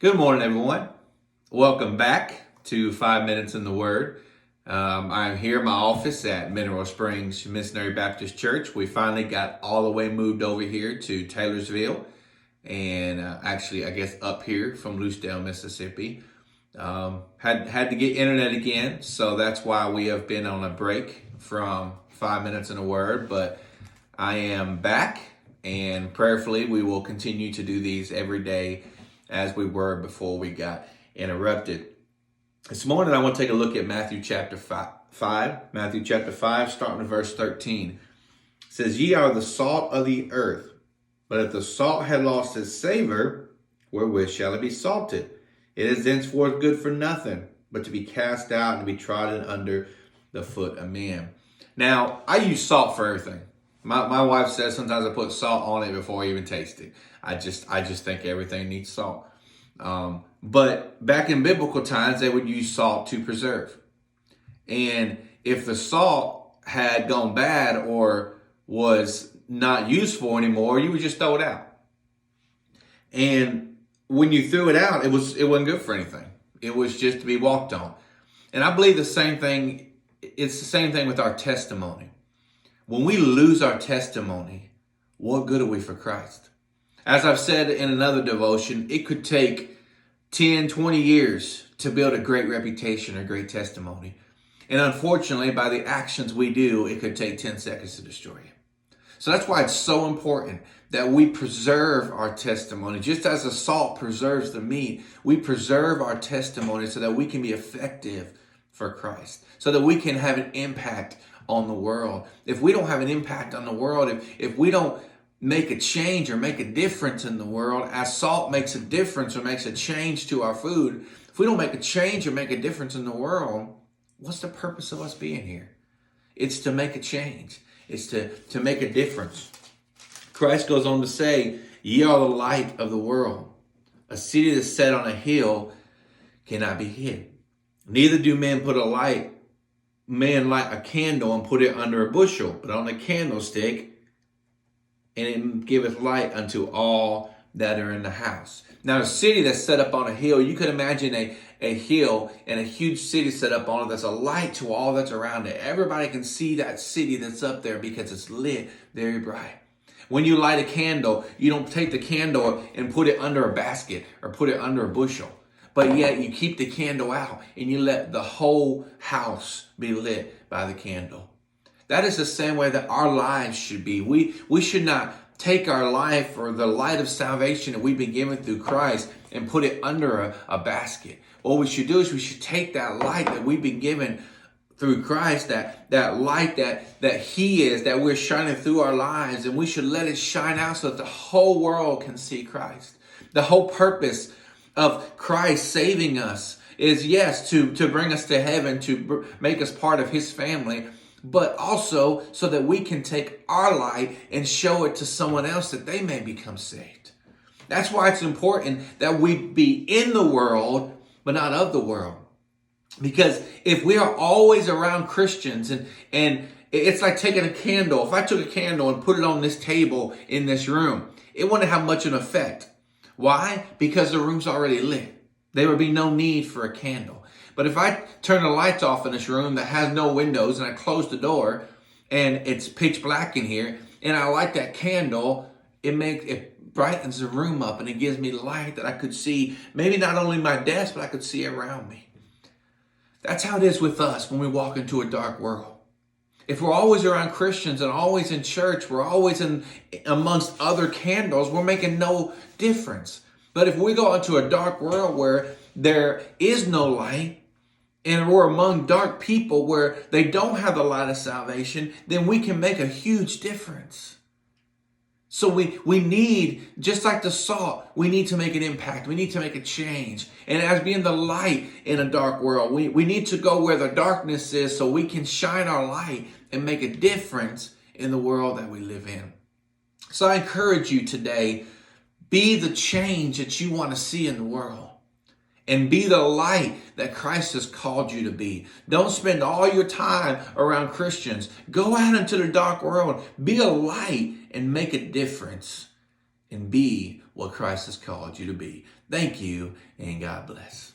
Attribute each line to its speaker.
Speaker 1: Good morning, everyone. Welcome back to 5 Minutes in the Word. I'm here in my office at Mineral Springs Missionary Baptist Church. We finally got all the way moved over here to Taylorsville and actually, I guess, up here from Lucedale, Mississippi. Had to get internet again, so that's why we have been on a break from 5 Minutes in the Word. But I am back, and prayerfully, we will continue to do these every day as we were before we got interrupted. This morning, I want to take a look at Matthew chapter 5. Matthew chapter 5, starting with verse 13. It says, "Ye are the salt of the earth, but if the salt had lost its savor, wherewith shall it be salted? It is henceforth good for nothing, but to be cast out and to be trodden under the foot of men." Now, I use salt for everything. My wife says sometimes I put salt on it before I even taste it. I just think everything needs salt. But back in biblical times, they would use salt to preserve. And if the salt had gone bad or was not useful anymore, you would just throw it out. And when you threw it out, it wasn't good for anything. It was just to be walked on. And I believe it's the same thing with our testimony. When we lose our testimony, what good are we for Christ? As I've said in another devotion, it could take 10, 20 years to build a great reputation or great testimony. And unfortunately, by the actions we do, it could take 10 seconds to destroy you. So that's why it's so important that we preserve our testimony. Just as the salt preserves the meat, we preserve our testimony so that we can be effective for Christ, so that we can have an impact on the world. If we don't have an impact on the world, if we don't make a change or make a difference in the world, as salt makes a difference or makes a change to our food, if we don't make a change or make a difference in the world, what's the purpose of us being here? It's to make a change. It's to make a difference. Christ goes on to say, "Ye are the light of the world. A city that's set on a hill cannot be hid. Neither do men light a candle and put it under a bushel, but on a candlestick, and it giveth light unto all that are in the house." Now, a city that's set up on a hill, you could imagine a hill and a huge city set up on it that's a light to all that's around it. Everybody can see that city that's up there because it's lit very bright. When you light a candle, you don't take the candle and put it under a basket or put it under a bushel. But yet you keep the candle out and you let the whole house be lit by the candle. That is the same way that our lives should be. We should not take our life or the light of salvation that we've been given through Christ and put it under a basket. What we should do is we should take that light that we've been given through Christ, that light that He is, that we're shining through our lives, and we should let it shine out so that the whole world can see Christ. The whole purpose of Christ saving us is, yes, to bring us to heaven, to make us part of His family, but also so that we can take our light and show it to someone else that they may become saved. That's why it's important that we be in the world, but not of the world. Because if we are always around Christians, and it's like taking a candle. If I took a candle and put it on this table in this room, it wouldn't have much of an effect. Why? Because the room's already lit. There would be no need for a candle. But if I turn the lights off in this room that has no windows and I close the door and it's pitch black in here and I light that candle, it brightens the room up and it gives me light that I could see maybe not only my desk, but I could see around me. That's how it is with us when we walk into a dark world. If we're always around Christians and always in church, we're always amongst other candles, we're making no difference. But if we go into a dark world where there is no light, and we're among dark people where they don't have the light of salvation, then we can make a huge difference. So we need, just like the salt, we need to make an impact. We need to make a change. And as being the light in a dark world, we need to go where the darkness is so we can shine our light and make a difference in the world that we live in. So I encourage you today, be the change that you want to see in the world. And be the light that Christ has called you to be. Don't spend all your time around Christians. Go out into the dark world. Be a light and make a difference and be what Christ has called you to be. Thank you, and God bless.